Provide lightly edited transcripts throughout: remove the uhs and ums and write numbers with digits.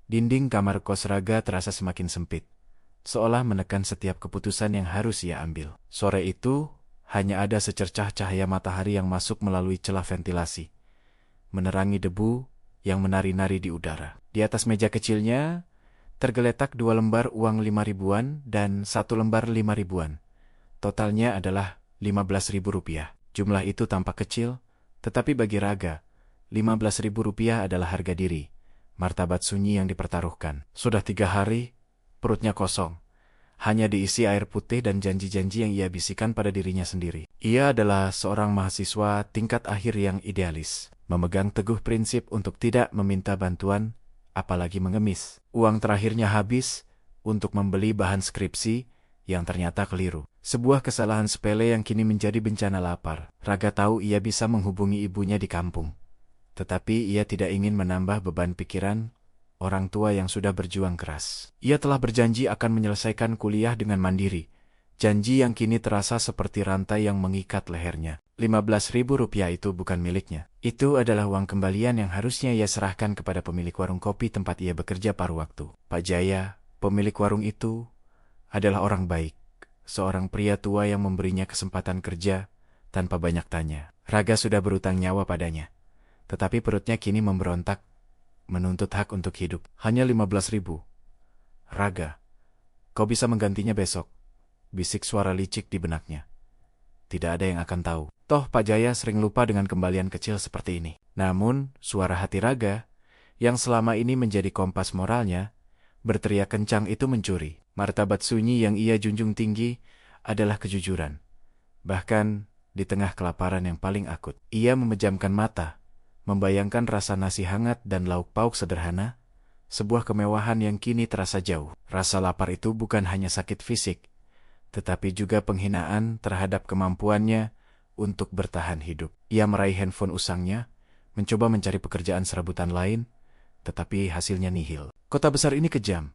Dinding kamar kos Raga terasa semakin sempit, seolah menekan setiap keputusan yang harus ia ambil. Sore itu, hanya ada secercah cahaya matahari yang masuk melalui celah ventilasi, menerangi debu yang menari-nari di udara. Di atas meja kecilnya, tergeletak 2 lembar uang 5 ribuan dan 1 lembar 5 ribuan. Totalnya adalah 15.000 rupiah. Jumlah itu tampak kecil, tetapi bagi Raga, 15.000 rupiah adalah harga diri, martabat sunyi yang dipertaruhkan. Sudah 3 hari, perutnya kosong. Hanya diisi air putih dan janji-janji yang ia bisikan pada dirinya sendiri. Ia adalah seorang mahasiswa tingkat akhir yang idealis, memegang teguh prinsip untuk tidak meminta bantuan, apalagi mengemis. Uang terakhirnya habis untuk membeli bahan skripsi yang ternyata keliru. Sebuah kesalahan sepele yang kini menjadi bencana lapar. Raga tahu ia bisa menghubungi ibunya di kampung, tetapi ia tidak ingin menambah beban pikiran orang tua yang sudah berjuang keras. Ia telah berjanji akan menyelesaikan kuliah dengan mandiri, janji yang kini terasa seperti rantai yang mengikat lehernya. 15.000 rupiah itu bukan miliknya. Itu adalah uang kembalian yang harusnya ia serahkan kepada pemilik warung kopi tempat ia bekerja paruh waktu. Pak Jaya, pemilik warung itu, adalah orang baik, seorang pria tua yang memberinya kesempatan kerja tanpa banyak tanya. Raga sudah berutang nyawa padanya, tetapi perutnya kini memberontak, menuntut hak untuk hidup. Hanya 15.000. Raga, kau bisa menggantinya besok, bisik suara licik di benaknya. Tidak ada yang akan tahu. Toh Pak Jaya sering lupa dengan kembalian kecil seperti ini. Namun, suara hati Raga, yang selama ini menjadi kompas moralnya, berteriak kencang itu mencuri. Martabat sunyi yang ia junjung tinggi adalah kejujuran. Bahkan, di tengah kelaparan yang paling akut, ia memejamkan mata, membayangkan rasa nasi hangat dan lauk pauk sederhana, sebuah kemewahan yang kini terasa jauh. Rasa lapar itu bukan hanya sakit fisik, tetapi juga penghinaan terhadap kemampuannya untuk bertahan hidup. Ia meraih handphone usangnya, mencoba mencari pekerjaan serabutan lain, tetapi hasilnya nihil. Kota besar ini kejam,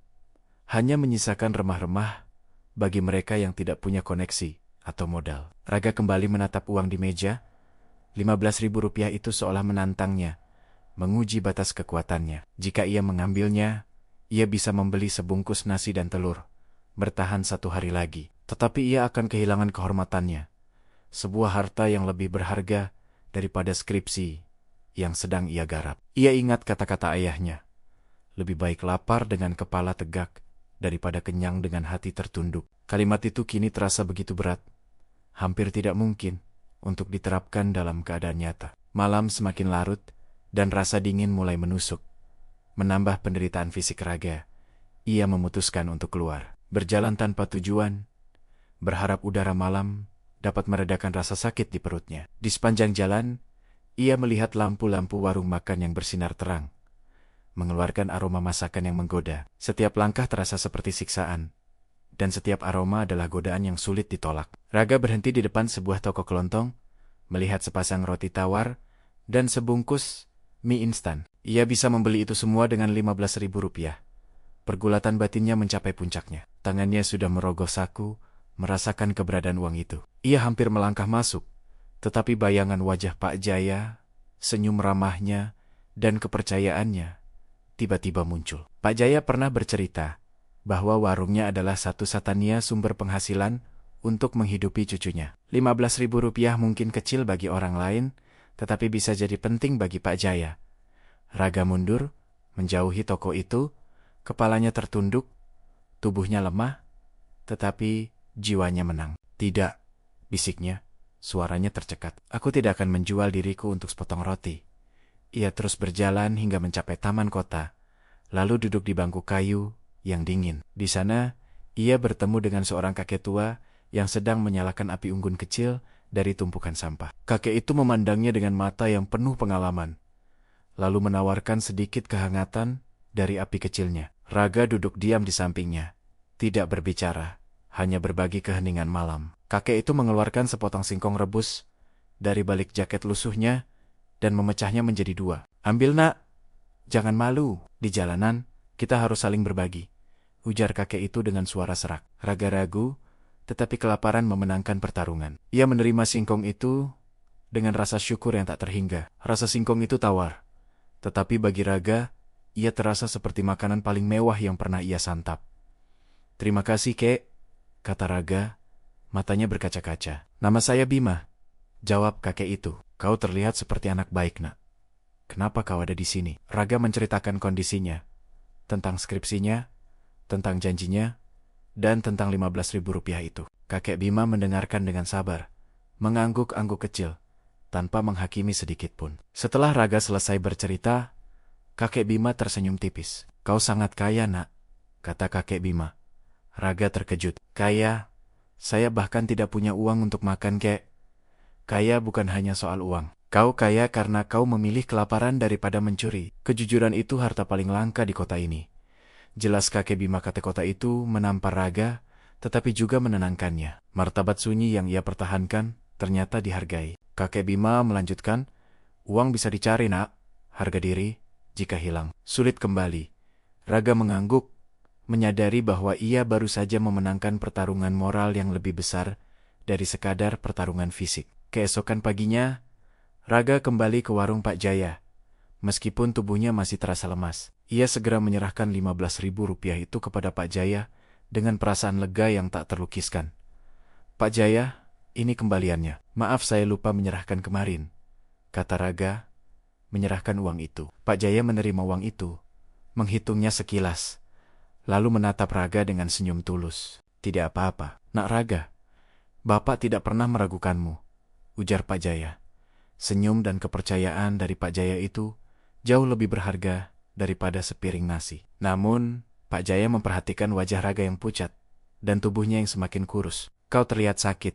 hanya menyisakan remah-remah bagi mereka yang tidak punya koneksi atau modal. Raga kembali menatap uang di meja. 15.000 rupiah itu seolah menantangnya, menguji batas kekuatannya. Jika ia mengambilnya, ia bisa membeli sebungkus nasi dan telur, bertahan 1 hari lagi. Tetapi ia akan kehilangan kehormatannya, sebuah harta yang lebih berharga daripada skripsi yang sedang ia garap. Ia ingat kata-kata ayahnya, lebih baik lapar dengan kepala tegak daripada kenyang dengan hati tertunduk. Kalimat itu kini terasa begitu berat, hampir tidak mungkin untuk diterapkan dalam keadaan nyata. Malam semakin larut, dan rasa dingin mulai menusuk, menambah penderitaan fisik Raga. Ia memutuskan untuk keluar, berjalan tanpa tujuan, berharap udara malam dapat meredakan rasa sakit di perutnya. Di sepanjang jalan, ia melihat lampu-lampu warung makan yang bersinar terang, mengeluarkan aroma masakan yang menggoda. Setiap langkah terasa seperti siksaan, dan setiap aroma adalah godaan yang sulit ditolak. Raga berhenti di depan sebuah toko kelontong, melihat sepasang roti tawar dan sebungkus mie instan. Ia bisa membeli itu semua dengan 15.000 rupiah. Pergulatan batinnya mencapai puncaknya. Tangannya sudah merogoh saku, merasakan keberadaan uang itu. Ia hampir melangkah masuk, tetapi bayangan wajah Pak Jaya, senyum ramahnya, dan kepercayaannya tiba-tiba muncul. Pak Jaya pernah bercerita bahwa warungnya adalah satu-satunya sumber penghasilan untuk menghidupi cucunya. 15.000 rupiah mungkin kecil bagi orang lain, tetapi bisa jadi penting bagi Pak Jaya. Raga mundur, menjauhi toko itu, kepalanya tertunduk, tubuhnya lemah, tetapi jiwanya menang. Tidak, bisiknya, suaranya tercekat. Aku tidak akan menjual diriku untuk sepotong roti. Ia terus berjalan hingga mencapai taman kota, lalu duduk di bangku kayu yang dingin. Di sana, ia bertemu dengan seorang kakek tua yang sedang menyalakan api unggun kecil dari tumpukan sampah. Kakek itu memandangnya dengan mata yang penuh pengalaman, lalu menawarkan sedikit kehangatan dari api kecilnya. Raga duduk diam di sampingnya, tidak berbicara, hanya berbagi keheningan malam. Kakek itu mengeluarkan sepotong singkong rebus dari balik jaket lusuhnya dan memecahnya menjadi 2. Ambil nak, jangan malu. Di jalanan, kita harus saling berbagi, ujar kakek itu dengan suara serak. Raga ragu, tetapi kelaparan memenangkan pertarungan. Ia menerima singkong itu dengan rasa syukur yang tak terhingga. Rasa singkong itu tawar, tetapi bagi Raga, ia terasa seperti makanan paling mewah yang pernah ia santap. "Terima kasih, Kek," kata Raga, matanya berkaca-kaca. "Nama saya Bima," jawab kakek itu. "Kau terlihat seperti anak baik, Nak. Kenapa kau ada di sini?" Raga menceritakan kondisinya, tentang skripsinya, tentang janjinya, dan tentang 15.000 rupiah itu. Kakek Bima mendengarkan dengan sabar, mengangguk-angguk kecil, tanpa menghakimi sedikit pun. Setelah Raga selesai bercerita, kakek Bima tersenyum tipis. "Kau sangat kaya, Nak," kata kakek Bima. Raga terkejut. "Kaya? Saya bahkan tidak punya uang untuk makan, Kek." "Kaya bukan hanya soal uang. Kau kaya karena kau memilih kelaparan daripada mencuri. Kejujuran itu harta paling langka di kota ini." Jelas kakek Bima kata kota itu menampar Raga, tetapi juga menenangkannya. Martabat sunyi yang ia pertahankan ternyata dihargai. Kakek Bima melanjutkan, "Uang bisa dicari, Nak. Harga diri, jika hilang, sulit kembali." Raga mengangguk, menyadari bahwa ia baru saja memenangkan pertarungan moral yang lebih besar dari sekadar pertarungan fisik. Keesokan paginya, Raga kembali ke warung Pak Jaya. Meskipun tubuhnya masih terasa lemas, ia segera menyerahkan 15.000 rupiah itu kepada Pak Jaya dengan perasaan lega yang tak terlukiskan. "Pak Jaya, ini kembaliannya. Maaf saya lupa menyerahkan kemarin," kata Raga, menyerahkan uang itu. Pak Jaya menerima uang itu, menghitungnya sekilas, lalu menatap Raga dengan senyum tulus. "Tidak apa-apa, Nak Raga. Bapak tidak pernah meragukanmu," ujar Pak Jaya. Senyum dan kepercayaan dari Pak Jaya itu jauh lebih berharga daripada sepiring nasi. Namun, Pak Jaya memperhatikan wajah Raga yang pucat dan tubuhnya yang semakin kurus. "Kau terlihat sakit.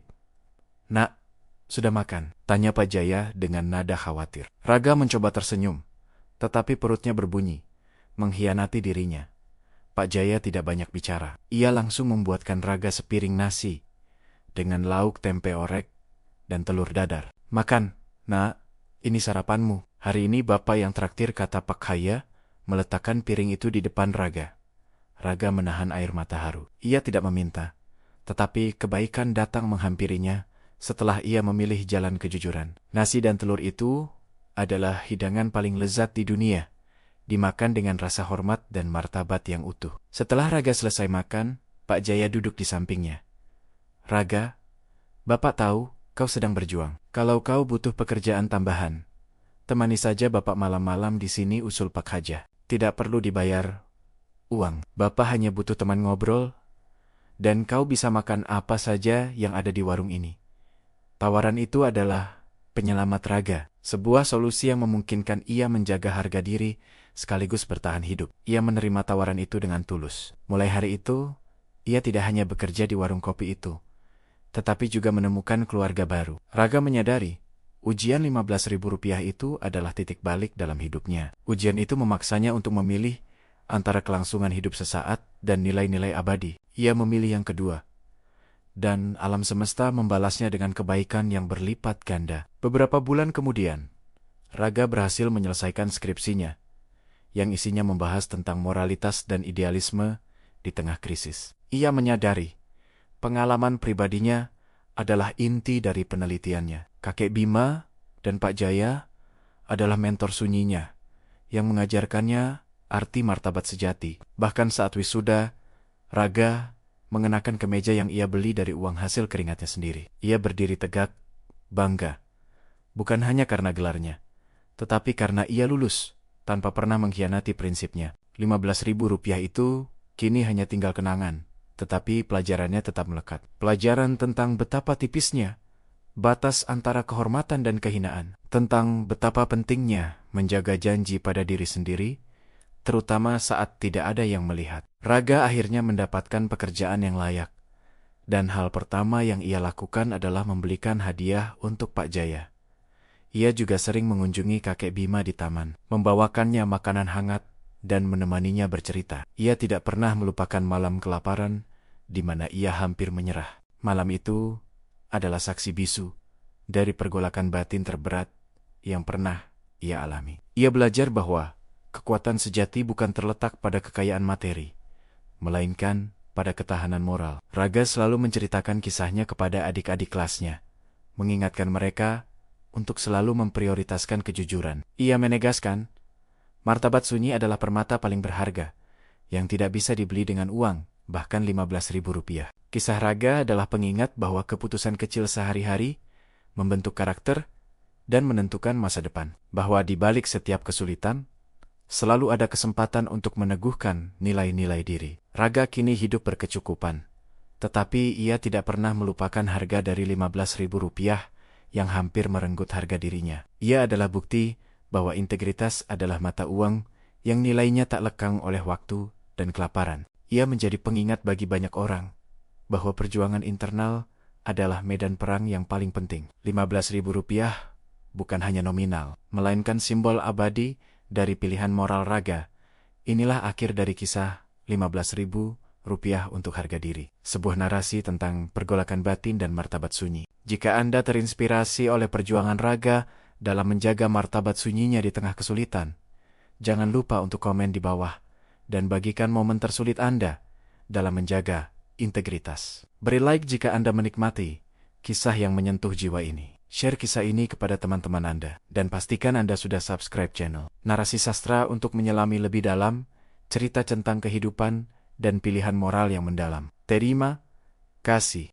Nak, sudah makan?" tanya Pak Jaya dengan nada khawatir. Raga mencoba tersenyum, tetapi perutnya berbunyi, mengkhianati dirinya. Pak Jaya tidak banyak bicara. Ia langsung membuatkan Raga sepiring nasi dengan lauk tempe orek dan telur dadar. "Makan, Nak, ini sarapanmu. Hari ini Bapak yang traktir," kata Pak Jaya, meletakkan piring itu di depan Raga. Raga menahan air mata haru. Ia tidak meminta, tetapi kebaikan datang menghampirinya setelah ia memilih jalan kejujuran. Nasi dan telur itu adalah hidangan paling lezat di dunia, dimakan dengan rasa hormat dan martabat yang utuh. Setelah Raga selesai makan, Pak Jaya duduk di sampingnya. "Raga, Bapak tahu kau sedang berjuang. Kalau kau butuh pekerjaan tambahan, temani saja Bapak malam-malam di sini," usul Pak Jaya. "Tidak perlu dibayar uang. Bapak hanya butuh teman ngobrol, dan kau bisa makan apa saja yang ada di warung ini." Tawaran itu adalah penyelamat Raga, sebuah solusi yang memungkinkan ia menjaga harga diri sekaligus bertahan hidup. Ia menerima tawaran itu dengan tulus. Mulai hari itu, ia tidak hanya bekerja di warung kopi itu, tetapi juga menemukan keluarga baru. Raga menyadari, ujian 15.000 rupiah itu adalah titik balik dalam hidupnya. Ujian itu memaksanya untuk memilih antara kelangsungan hidup sesaat dan nilai-nilai abadi. Ia memilih yang kedua, dan alam semesta membalasnya dengan kebaikan yang berlipat ganda. Beberapa bulan kemudian, Raga berhasil menyelesaikan skripsinya, yang isinya membahas tentang moralitas dan idealisme di tengah krisis. Ia menyadari, pengalaman pribadinya adalah inti dari penelitiannya. Kakek Bima dan Pak Jaya adalah mentor sunyinya, yang mengajarkannya arti martabat sejati. Bahkan saat wisuda, Raga mengenakan kemeja yang ia beli dari uang hasil keringatnya sendiri. Ia berdiri tegak, bangga, bukan hanya karena gelarnya, tetapi karena ia lulus tanpa pernah mengkhianati prinsipnya. 15.000 rupiah itu kini hanya tinggal kenangan, tetapi pelajarannya tetap melekat. Pelajaran tentang betapa tipisnya batas antara kehormatan dan kehinaan, tentang betapa pentingnya menjaga janji pada diri sendiri, terutama saat tidak ada yang melihat. Raga akhirnya mendapatkan pekerjaan yang layak, dan hal pertama yang ia lakukan adalah membelikan hadiah untuk Pak Jaya. Ia juga sering mengunjungi kakek Bima di taman, membawakannya makanan hangat, dan menemaninya bercerita. Ia tidak pernah melupakan malam kelaparan, di mana ia hampir menyerah. Malam itu adalah saksi bisu dari pergolakan batin terberat yang pernah ia alami. Ia belajar bahwa kekuatan sejati bukan terletak pada kekayaan materi, melainkan pada ketahanan moral. Raga selalu menceritakan kisahnya kepada adik-adik kelasnya, mengingatkan mereka untuk selalu memprioritaskan kejujuran. Ia menegaskan, Martabat sunyi adalah permata paling berharga, yang tidak bisa dibeli dengan uang, bahkan Rp15.000. Kisah raga adalah pengingat bahwa keputusan kecil sehari-hari membentuk karakter dan menentukan masa depan. Bahwa di balik setiap kesulitan, selalu ada kesempatan untuk meneguhkan nilai-nilai diri. Raga kini hidup berkecukupan, tetapi ia tidak pernah melupakan harga dari Rp15.000 yang hampir merenggut harga dirinya. Ia adalah bukti bahwa integritas adalah mata uang yang nilainya tak lekang oleh waktu dan kelaparan. Ia menjadi pengingat bagi banyak orang bahwa perjuangan internal adalah medan perang yang paling penting. Rp15.000 bukan hanya nominal, melainkan simbol abadi dari pilihan moral raga. Inilah akhir dari kisah Rp15.000 untuk harga diri. Sebuah narasi tentang pergolakan batin dan martabat sunyi. Jika Anda terinspirasi oleh perjuangan raga dalam menjaga martabat sunyinya di tengah kesulitan, jangan lupa untuk komen di bawah dan bagikan momen tersulit Anda dalam menjaga integritas. Beri like jika Anda menikmati kisah yang menyentuh jiwa ini. Share kisah ini kepada teman-teman Anda. Dan pastikan Anda sudah subscribe channel Narasi Sastra untuk menyelami lebih dalam cerita tentang kehidupan dan pilihan moral yang mendalam. Terima kasih.